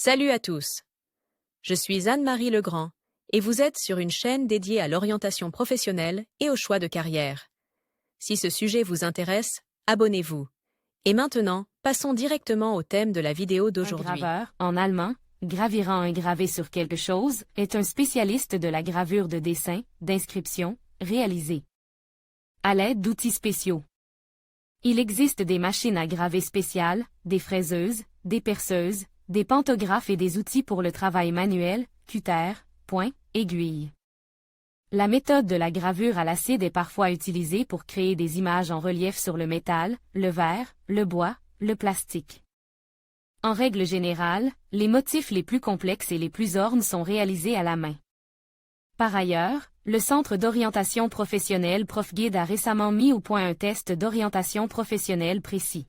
Salut à tous. Je suis Anne-Marie Legrand et vous êtes sur une chaîne dédiée à l'orientation professionnelle et au choix de carrière. Si ce sujet vous intéresse, abonnez-vous. Et maintenant, passons directement au thème de la vidéo Un d'aujourd'hui. graveur, en allemand, gravirant un gravé sur quelque chose, est un spécialiste de la gravure de dessin, d'inscription, réalisée à l'aide d'outils spéciaux. Il existe des machines à graver spéciales, des fraiseuses, des perceuses, des pantographes et des outils pour le travail manuel, cutter, point, aiguille. La méthode de la gravure à l'acide est parfois utilisée pour créer des images en relief sur le métal, le verre, le bois, le plastique. En règle générale, les motifs les plus complexes et les plus ornes sont réalisés à la main. Par ailleurs, le Centre d'orientation professionnelle ProfGuide a récemment mis au point un test d'orientation professionnelle précis,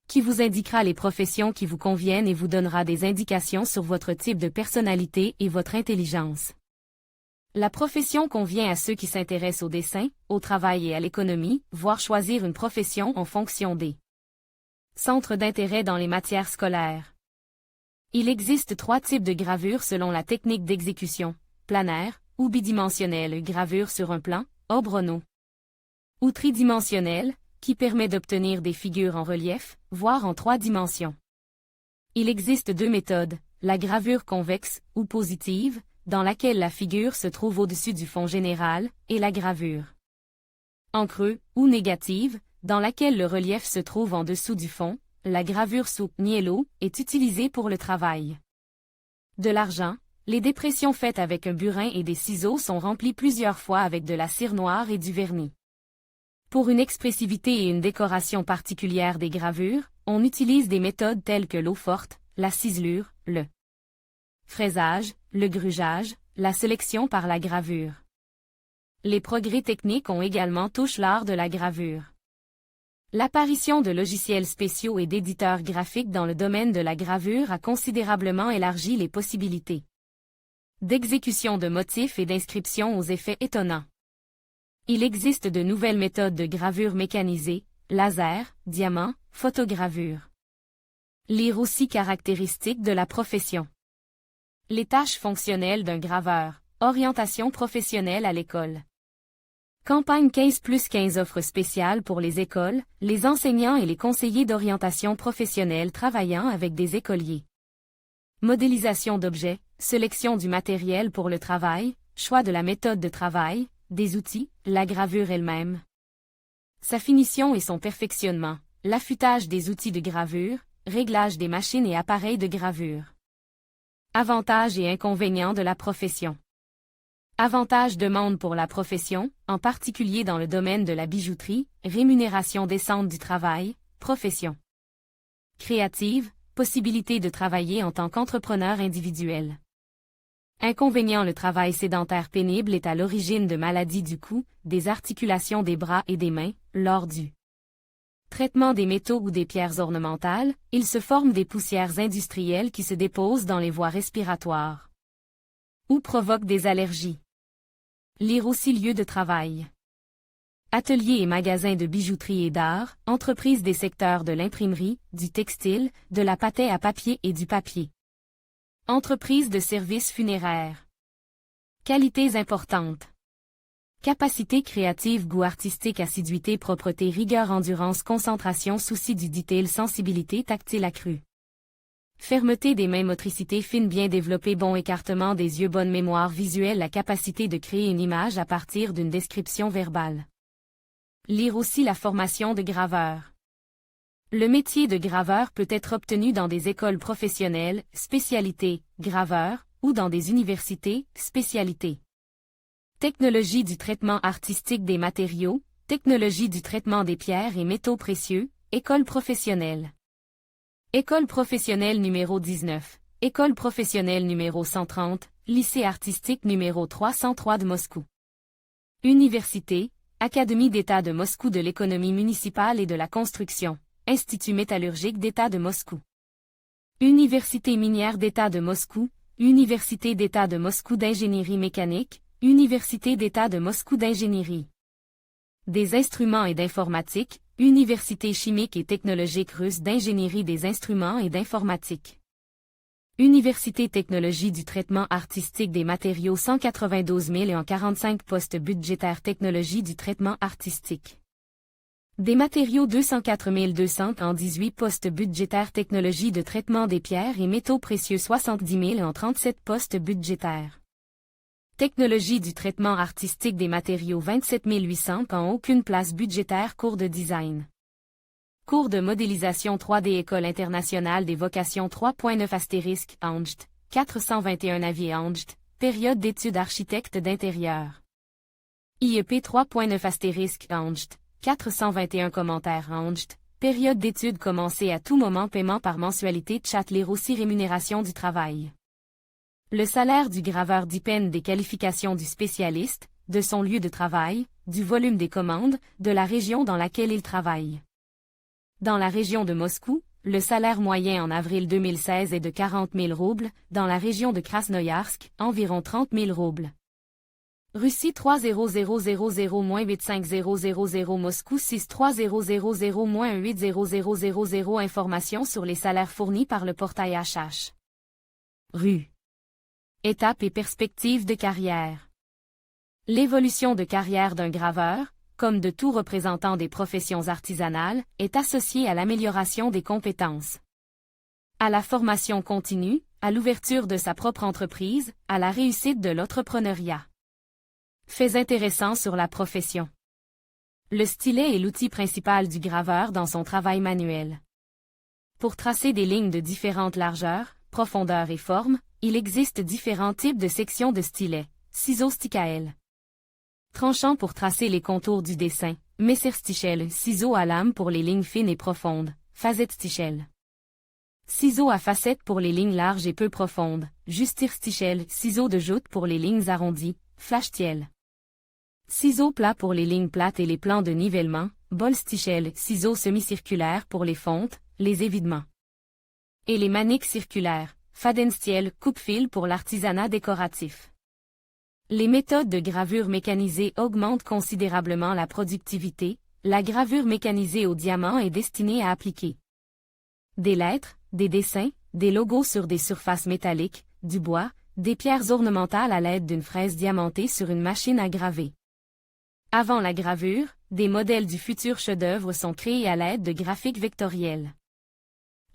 qui vous indiquera les professions qui vous conviennent et vous donnera des indications sur votre type de personnalité et votre intelligence. La profession convient à ceux qui s'intéressent au dessin, au travail et à l'économie, voire choisir une profession en fonction des centres d'intérêt dans les matières scolaires. Il existe 3 types de gravures selon la technique d'exécution: planaire ou bidimensionnelle, gravure sur un plan, obrono, ou tridimensionnelle, qui permet d'obtenir des figures en relief, voire en 3 dimensions. Il existe 2 méthodes, la gravure convexe ou positive, dans laquelle la figure se trouve au-dessus du fond général, et la gravure en creux ou négative, dans laquelle le relief se trouve en dessous du fond. La gravure sous niello est utilisée pour le travail de l'argent. Les dépressions faites avec un burin et des ciseaux sont remplies plusieurs fois avec de la cire noire et du vernis. Pour une expressivité et une décoration particulière des gravures, on utilise des méthodes telles que l'eau forte, la ciselure, le fraisage, le grugeage, la sélection par la gravure. Les progrès techniques ont également touché l'art de la gravure. L'apparition de logiciels spéciaux et d'éditeurs graphiques dans le domaine de la gravure a considérablement élargi les possibilités d'exécution de motifs et d'inscription aux effets étonnants. Il existe de nouvelles méthodes de gravure mécanisée, laser, diamant, photogravure. Lire aussi caractéristiques de la profession. Les tâches fonctionnelles d'un graveur, orientation professionnelle à l'école. Campagne 15+15 offre spéciales pour les écoles, les enseignants et les conseillers d'orientation professionnelle travaillant avec des écoliers. Modélisation d'objets, sélection du matériel pour le travail, choix de la méthode de travail, des outils, la gravure elle-même. Sa finition et son perfectionnement, l'affûtage des outils de gravure, réglage des machines et appareils de gravure. Avantages et inconvénients de la profession. Avantages: demande pour la profession, en particulier dans le domaine de la bijouterie, rémunération décente du travail, profession créative, possibilité de travailler en tant qu'entrepreneur individuel. Inconvénients: le travail sédentaire pénible est à l'origine de maladies du cou, des articulations des bras et des mains. Lors du traitement des métaux ou des pierres ornementales, il se forme des poussières industrielles qui se déposent dans les voies respiratoires ou provoquent des allergies. Lire aussi lieu de travail. Ateliers et magasins de bijouterie et d'art, entreprises des secteurs de l'imprimerie, du textile, de la pâte à papier et du papier. Entreprises de services funéraires. Qualités importantes. Capacité créative, goût artistique, assiduité, propreté, rigueur, endurance, concentration, souci du detail, sensibilité tactile accrue. Fermeté des mains, motricité fine bien développée, bon écartement des yeux, bonne mémoire visuelle, la capacité de créer une image à partir d'une description verbale. Lire aussi la formation de graveur. Le métier de graveur peut être obtenu dans des écoles professionnelles, spécialité, graveur, ou dans des universités, spécialité. Technologie du traitement artistique des matériaux, technologie du traitement des pierres et métaux précieux, école professionnelle. École professionnelle numéro 19, école professionnelle numéro 130, lycée artistique numéro 303 de Moscou. Université, Académie d'État de Moscou de l'économie municipale et de la construction, Institut métallurgique d'État de Moscou. Université minière d'État de Moscou, Université d'État de Moscou d'ingénierie mécanique, Université d'État de Moscou d'ingénierie des instruments et d'informatique, Université chimique et technologique russe d'ingénierie des instruments et d'informatique. Université Technologie du traitement artistique des matériaux 192 000 et en 45 postes budgétaires Technologie du traitement artistique. Des matériaux 204 200 en 18 postes budgétaires Technologie de traitement des pierres et métaux précieux 70 000 en 37 postes budgétaires. Technologie du traitement artistique des matériaux 27 800 en aucune place budgétaire Cours de design. Cours de modélisation 3D École internationale des vocations 3.9 * Angst, 421 avis Angst, période d'études architecte d'intérieur. IEP 3.9 * Angst, 421 commentaires Angst, période d'études commencée à tout moment paiement par mensualité chat lire aussi rémunération du travail. Le salaire du graveur dépend des qualifications du spécialiste, de son lieu de travail, du volume des commandes, de la région dans laquelle il travaille. Dans la région de Moscou, le salaire moyen en avril 2016 est de 40 000 roubles, dans la région de Krasnoïarsk, environ 30 000 roubles. Russie 30000-85000 Moscou 63000-8000 Informations sur les salaires fournis par le portail HH. Rue. Étapes et perspectives de carrière. L'évolution de carrière d'un graveur, comme de tout représentant des professions artisanales, est associée à l'amélioration des compétences. À la formation continue, à l'ouverture de sa propre entreprise, à la réussite de l'entrepreneuriat. Faits intéressants sur la profession. Le stylet est l'outil principal du graveur dans son travail manuel. Pour tracer des lignes de différentes largeurs, profondeurs et formes, il existe différents types de sections de stylet, ciseaux sticael. Tranchant pour tracer les contours du dessin, messerstichel, ciseaux à lame pour les lignes fines et profondes, facetstichel. Ciseaux à facettes pour les lignes larges et peu profondes, justirstichel, ciseaux de joute pour les lignes arrondies, flashtiel. Ciseaux plats pour les lignes plates et les plans de nivellement, bolstichel, ciseaux semi-circulaires pour les fontes, les évidements. Et les maniques circulaires, fadenstiel, coupe-fil pour l'artisanat décoratif. Les méthodes de gravure mécanisée augmentent considérablement la productivité. La gravure mécanisée au diamant est destinée à appliquer des lettres, des dessins, des logos sur des surfaces métalliques, du bois, des pierres ornementales à l'aide d'une fraise diamantée sur une machine à graver. Avant la gravure, des modèles du futur chef-d'œuvre sont créés à l'aide de graphiques vectoriels.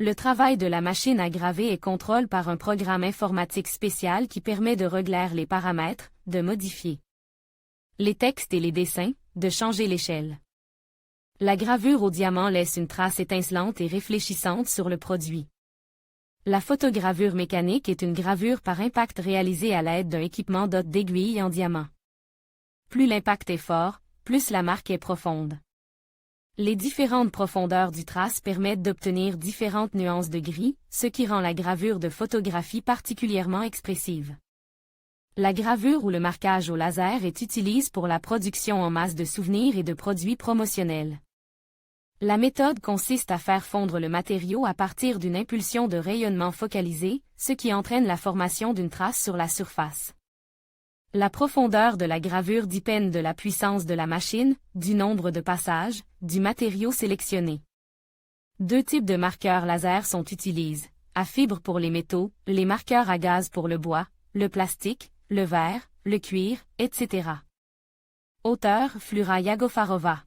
Le travail de la machine à graver est contrôlé par un programme informatique spécial qui permet de régler les paramètres, de modifier les textes et les dessins, de changer l'échelle. La gravure au diamant laisse une trace étincelante et réfléchissante sur le produit. La photogravure mécanique est une gravure par impact réalisée à l'aide d'un équipement doté d'aiguilles en diamant. Plus l'impact est fort, plus la marque est profonde. Les différentes profondeurs du trace permettent d'obtenir différentes nuances de gris, ce qui rend la gravure de photographie particulièrement expressive. La gravure ou le marquage au laser est utilisé pour la production en masse de souvenirs et de produits promotionnels. La méthode consiste à faire fondre le matériau à partir d'une impulsion de rayonnement focalisée, ce qui entraîne la formation d'une trace sur la surface. La profondeur de la gravure dépend de la puissance de la machine, du nombre de passages, du matériau sélectionné. Deux types de marqueurs laser sont utilisés, à fibre pour les métaux, les marqueurs à gaz pour le bois, le plastique, le verre, le cuir, etc. Auteur Flura Yagofarova.